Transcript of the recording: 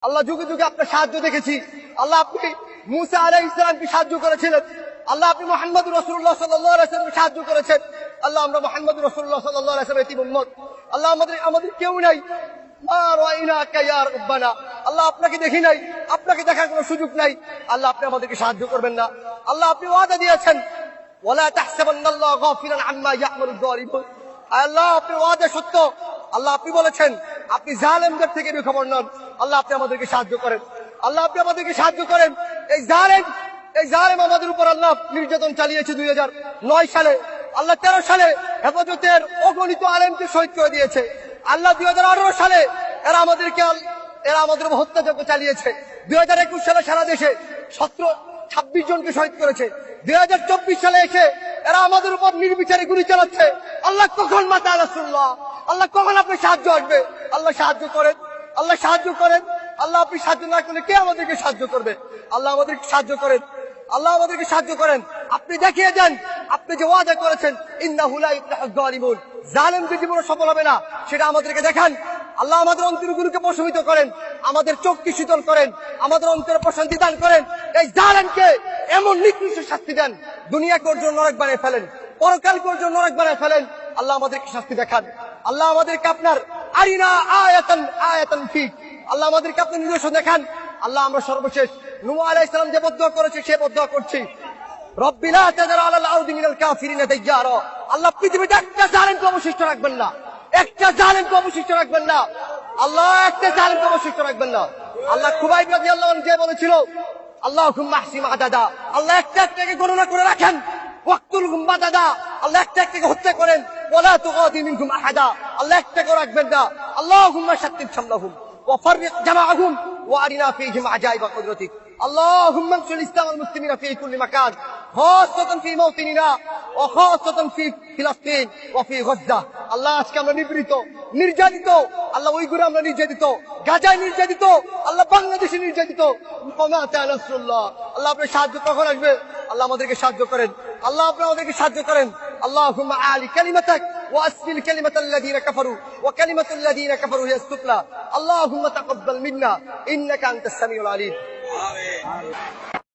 আল্লাহ যুগে যুগে আপনার সাহায্য দেখেছি। আল্লাহ আপনি মুসা আলাইহিস সালামকে সাহায্য করেছিলেন। আল্লাহ আপনি মুহাম্মদ রাসূলুল্লাহ সাল্লাল্লাহু আলাইহি ওয়াসাল্লামকে সাহায্য করেছেন। আল্লাহ আমরা মুহাম্মদ রাসূলুল্লাহ সাল্লাল্লাহু আলাইহি ওয়াসাল্লামের এতিম উম্মত। আল্লাহ আমাদের কেউ নাই। মা রাইনাকা ইয়া রাব্বানা, আল্লাহ আপনাকে দেখি নাই, আপনাকে দেখার কোনো সুযোগ নাই। আল্লাহ আপনি আমাদেরকে সাহায্য করবেন না। আল্লাহ আপনি ওয়াদা দিয়েছেন, ওয়ালা তাহসাবান্নাল্লাহা গাফিলান আম্মা ইয়া'মালুয যালিমুন। আল্লাহ আপনি ওয়াদা সত্য। আল্লাহ আপনি বলেছেন আপনি জালেমদের থেকে বেখবর নন। আল্লাহ আপনি আমাদেরকে সাহায্য করেন। আল্লাহ আপনি আমাদেরকে সাহায্য করেন। এই জালেম আমাদের উপর আল্লাহ নির্যাতন চালিয়েছে 2009 সালে। আল্লাহ 13 সালে হেফাজতের অগণিত আলেমকে শহীদ করে দিয়েছে। আল্লাহ 2018 সালে এরা আমাদের উপর হত্যাযজ্ঞ চালিয়েছে। 2021 সালে সারা দেশে 26 জনকে শহীদ করেছে। 2024 সালে এসে এরা আমাদের উপর নির্বিচারে গুলি চালাচ্ছে। আল্লাহ কখন মাতা রাসূলুল্লাহ, আল্লাহ কখন আপনি সাহায্য আসবে? আল্লাহ সাহায্য করেন, আল্লাহ সাহায্য করেন। আল্লাহ আপনি সাহায্য না করলে কে আমাদেরকে সাহায্য করবে? আল্লাহ আমাদেরকে সাহায্য করেন, আল্লাহ আমাদেরকে সাহায্য করেন। আপনি দেখিয়ে দেন, আপনি যে ওয়াদা করেছেন ইন্নাহু লা ইফলাহুয যালিমুন, জালেমদের জীবনে সফল হবে না, সেটা আমাদেরকে দেখান। আল্লাহ আমাদের অন্তরগুলোকে প্রশমিত করেন, আমাদের চোখকে শীতল করেন, আমাদের অন্তরে প্রশান্তি দান করেন। এই জালেমকে এমন নিকৃষ্ট শাস্তি দেন, দুনিয়াকে ওর জন্য নরক বানিয়ে ফেলেন, পরকালকে ওর জন্য নরক বানিয়ে ফেলেন। আল্লাহ আমাদেরকে শাস্তি দেখান। আল্লাহ আমাদেরকে আপনার আরিনা আয়াতান ফিক, আল্লাহ আমাদেরকে আপনি নিদর্শন দেখান। আল্লাহ আমরা সর্বশেষ নূহ আলাইহিস সালাম যে বদদুয়া করেছে সে বদদুয়া করছি, রব্বি লা তাযার আলাল আরদি মিনাল কাফিরিনা দাইয়ারা। আল্লাহ পৃথিবীতে একটা জালেমকে অবশিষ্ট রাখবেন না, একটা জালেমকে অবশিষ্ট রাখবেন না। আল্লাহ একটা জালেমকে অবশিষ্ট রাখবেন না। আল্লাহ খুবাইব রাদিয়াল্লাহু আনহু যে বলেছিল আল্লাহুম্মা আহসিম আদাদা, আল্লাহ একটা একটাকে গণনা করে রাখেন। ওয়াকতুলহুম বাদাদা, আল্লাহ একটা একটাকে হত্যা করেন। ওয়ালা তুগাদি মিনহুম আহাদা, আল্লাহ একটাকে রাখবেন না। আল্লাহুম্মা শাত্তিত শামলাহুম ওয়াফাররিক জামাআহুম ওয়ারিনা ফীহিম আজাইবা কুদরতিক। আল্লাহুম্মা আনসুর ইসলাম ওয়াল মুসলিমিনা ফী কুল্লি মাকান, খাসাতান ফী মাওতিনিনা ওয়া খাসাতান ফী ফিলিস্তিন ওয়া ফী গাজ্জা। আল্লাহ আজকে আমরা নিপীড়িত, নির্যাতিত। আল্লাহ উইগুরে আমরা নির্যাতিত, গাজায় নির্যাতিত, আল্লাহ বাংলাদেশে নির্যাতিত। মাতা রাসূলুল্লাহ, আল্লাহ আপনার সাহায্য কখন আসবে? আল্লাহ আমাদেরকে সাহায্য করেন, আল্লাহ আপনি আমাদেরকে সাহায্য করেন। আল্লাহুম্মা আলি কালিমাতাক ওয়া আসফিল কালিমাতাল্লাযীনা কাফারু ওয়া কালিমাতুল্লাযীনা কাফারু হিয়া সুফলা। আল্লাহুম্মা তাকাব্বাল মিন্না ইন্নাকা আনতাস সামিউল আলিম। আমিন।